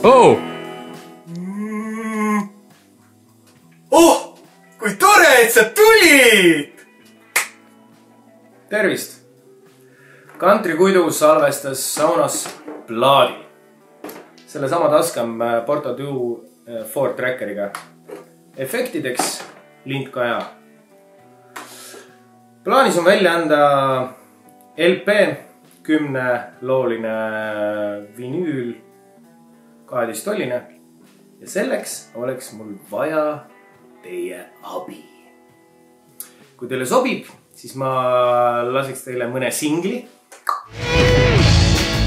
Oh! Oh! Kui tore, et sa tulid! Tervist! Country Kuidu salvestas saunas plaadi. Selle sama Tascam Porta 2 4 trackeriga. Efektideks lintkaja. Plaanis on välja anda LP, 10-looline vinüül, 12-tolline. Ja selleks oleks mul vaja teie abi. Kui teile sobib, siis ma laseks teile mõne singli.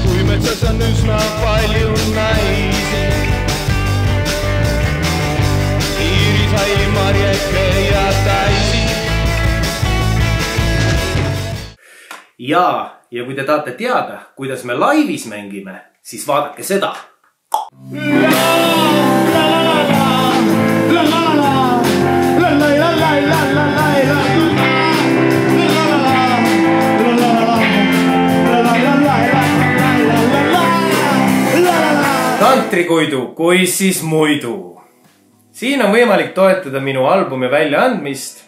Kui metsas on üsna palju naisi, Iirisai, Marjeke ja Taisi. Ja kui te tahate teada, kuidas me laivis mängime, siis vaadake seda. Country Kuidu, kui siis muidu. Siin on võimalik toetada minu albumi väljaandmist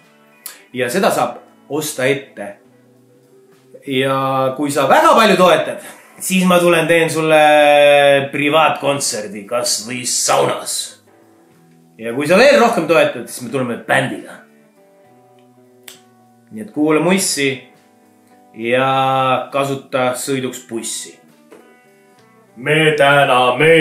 ja seda saab osta ette. Ja kui sa väga palju toetad, siis ma tulen teen sulle privaatkontserdi kas või saunas. Ja kui sa veel rohkem toetad, siis me tuleme bändiga. Nii et kuule mussi ja kasuta sõiduks bussi. Me täname.